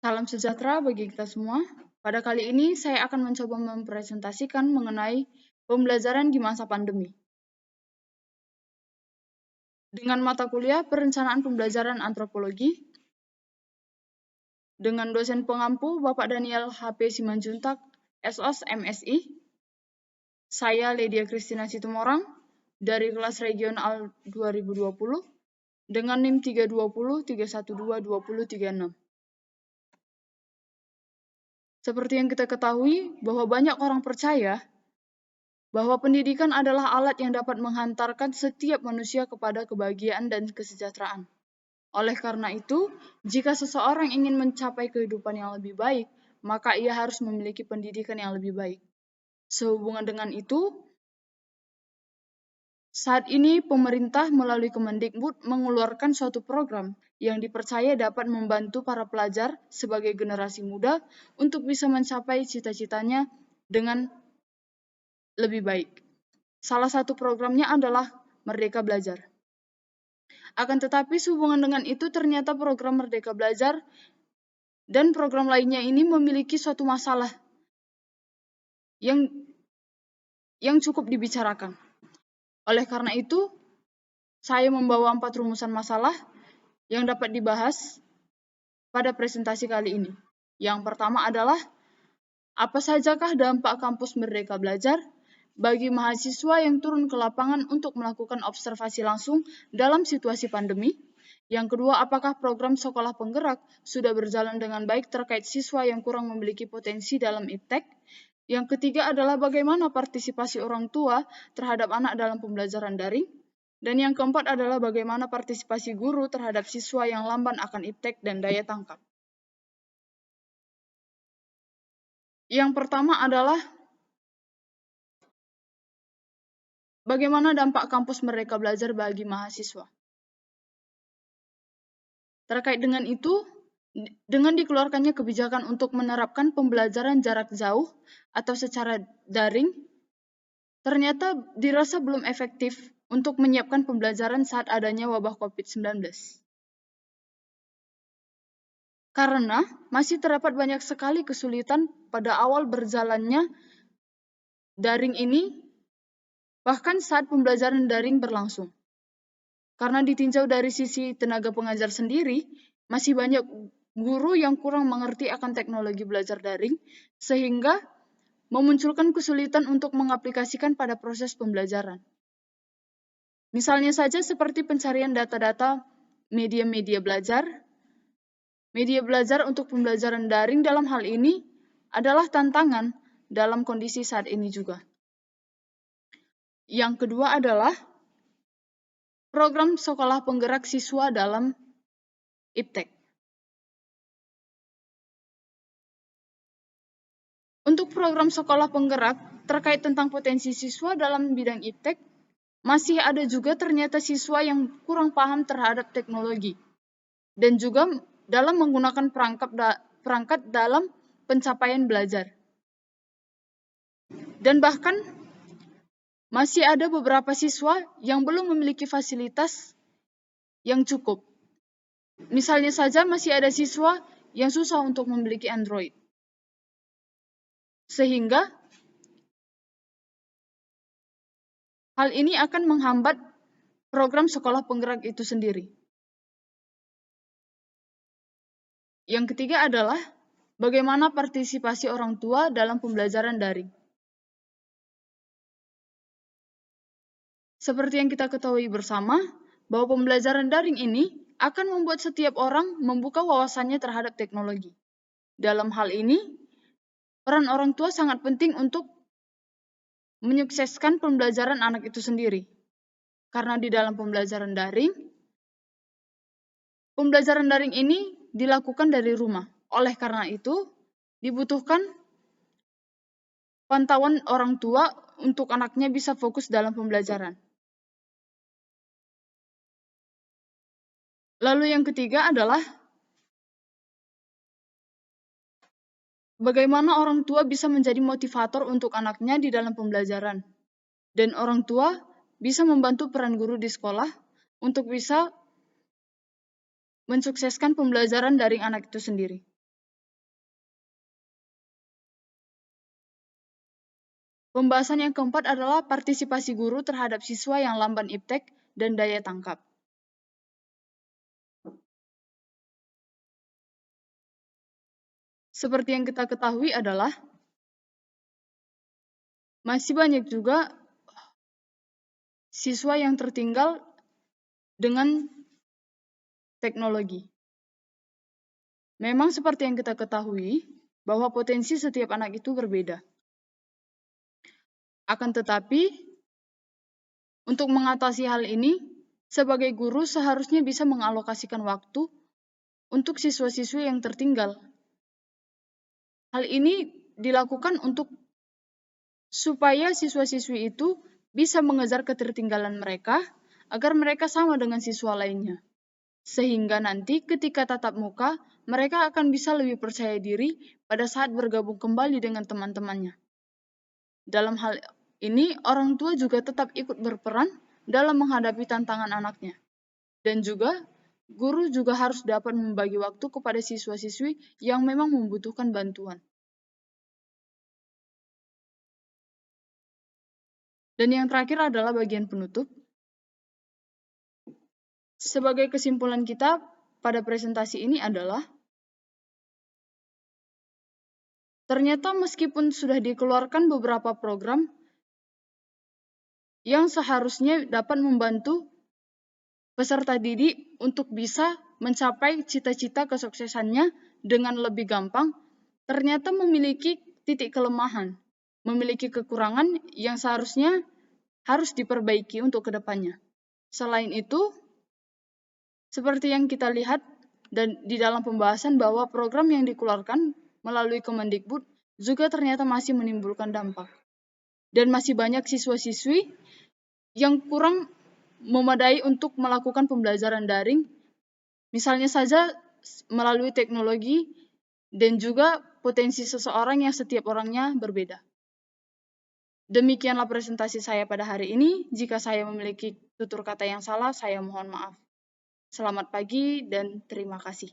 Salam sejahtera bagi kita semua. Pada kali ini saya akan mencoba mempresentasikan mengenai pembelajaran di masa pandemi. Dengan mata kuliah Perencanaan Pembelajaran Antropologi, dengan dosen pengampu Bapak Daniel HP Simanjuntak, SOS MSI, saya Lydia Christina Situmorang, dari kelas regional 2020, dengan NIM 320 312 2036. Seperti yang kita ketahui, bahwa banyak orang percaya bahwa pendidikan adalah alat yang dapat menghantarkan setiap manusia kepada kebahagiaan dan kesejahteraan. Oleh karena itu, jika seseorang ingin mencapai kehidupan yang lebih baik, maka ia harus memiliki pendidikan yang lebih baik. Sehubungan dengan itu, saat ini pemerintah melalui Kemendikbud mengeluarkan suatu program yang dipercaya dapat membantu para pelajar sebagai generasi muda untuk bisa mencapai cita-citanya dengan lebih baik. Salah satu programnya adalah Merdeka Belajar. Akan tetapi sehubungan dengan itu ternyata program Merdeka Belajar dan program lainnya ini memiliki suatu masalah yang cukup dibicarakan. Oleh karena itu, saya membawa 4 rumusan masalah yang dapat dibahas pada presentasi kali ini. Yang pertama adalah, apa sajakah dampak kampus Merdeka Belajar bagi mahasiswa yang turun ke lapangan untuk melakukan observasi langsung dalam situasi pandemi? Yang kedua, apakah program sekolah penggerak sudah berjalan dengan baik terkait siswa yang kurang memiliki potensi dalam iptek? Yang ketiga adalah bagaimana partisipasi orang tua terhadap anak dalam pembelajaran daring? Dan yang keempat adalah bagaimana partisipasi guru terhadap siswa yang lamban akan iptek dan daya tangkap. Yang pertama adalah bagaimana dampak kampus Merdeka Belajar bagi mahasiswa. Terkait dengan itu, dengan dikeluarkannya kebijakan untuk menerapkan pembelajaran jarak jauh atau secara daring, ternyata dirasa belum efektif untuk menyiapkan pembelajaran saat adanya wabah COVID-19. Karena masih terdapat banyak sekali kesulitan pada awal berjalannya daring ini, bahkan saat pembelajaran daring berlangsung. Karena ditinjau dari sisi tenaga pengajar sendiri, masih banyak guru yang kurang mengerti akan teknologi belajar daring, sehingga memunculkan kesulitan untuk mengaplikasikan pada proses pembelajaran. Misalnya saja seperti pencarian data-data media-media belajar. Media belajar untuk pembelajaran daring dalam hal ini adalah tantangan dalam kondisi saat ini juga. Yang kedua adalah program sekolah penggerak siswa dalam iptek. Untuk program sekolah penggerak terkait tentang potensi siswa dalam bidang iptek, masih ada juga ternyata siswa yang kurang paham terhadap teknologi dan juga dalam menggunakan perangkat dalam pencapaian belajar. Dan bahkan masih ada beberapa siswa yang belum memiliki fasilitas yang cukup. Misalnya saja masih ada siswa yang susah untuk memiliki Android. Sehingga hal ini akan menghambat program sekolah penggerak itu sendiri. Yang ketiga adalah bagaimana partisipasi orang tua dalam pembelajaran daring. Seperti yang kita ketahui bersama, bahwa pembelajaran daring ini akan membuat setiap orang membuka wawasannya terhadap teknologi. Dalam hal ini, peran orang tua sangat penting untuk menyukseskan pembelajaran anak itu sendiri. Karena di dalam pembelajaran daring ini dilakukan dari rumah. Oleh karena itu, dibutuhkan pantauan orang tua untuk anaknya bisa fokus dalam pembelajaran. Lalu yang ketiga adalah bagaimana orang tua bisa menjadi motivator untuk anaknya di dalam pembelajaran. Dan orang tua bisa membantu peran guru di sekolah untuk bisa mensukseskan pembelajaran daring anak itu sendiri. Pembahasan yang keempat adalah partisipasi guru terhadap siswa yang lamban iptek dan daya tangkap. Seperti yang kita ketahui adalah masih banyak juga siswa yang tertinggal dengan teknologi. Memang seperti yang kita ketahui bahwa potensi setiap anak itu berbeda. Akan tetapi, untuk mengatasi hal ini, sebagai guru seharusnya bisa mengalokasikan waktu untuk siswa-siswi yang tertinggal. Hal ini dilakukan supaya siswa-siswi itu bisa mengejar ketertinggalan mereka agar mereka sama dengan siswa lainnya. Sehingga nanti ketika tatap muka, mereka akan bisa lebih percaya diri pada saat bergabung kembali dengan teman-temannya. Dalam hal ini, orang tua juga tetap ikut berperan dalam menghadapi tantangan anaknya. Dan juga, guru juga harus dapat membagi waktu kepada siswa-siswi yang memang membutuhkan bantuan. Dan yang terakhir adalah bagian penutup. Sebagai kesimpulan kita pada presentasi ini adalah, ternyata meskipun sudah dikeluarkan beberapa program yang seharusnya dapat membantu peserta didik untuk bisa mencapai cita-cita kesuksesannya dengan lebih gampang, ternyata memiliki titik kelemahan, memiliki kekurangan yang seharusnya harus diperbaiki untuk kedepannya. Selain itu, seperti yang kita lihat dan di dalam pembahasan bahwa program yang dikeluarkan melalui Kemendikbud juga ternyata masih menimbulkan dampak. Dan masih banyak siswa-siswi yang kurang memadai untuk melakukan pembelajaran daring, misalnya saja melalui teknologi dan juga potensi seseorang yang setiap orangnya berbeda. Demikianlah presentasi saya pada hari ini. Jika saya memiliki tutur kata yang salah, saya mohon maaf. Selamat pagi dan terima kasih.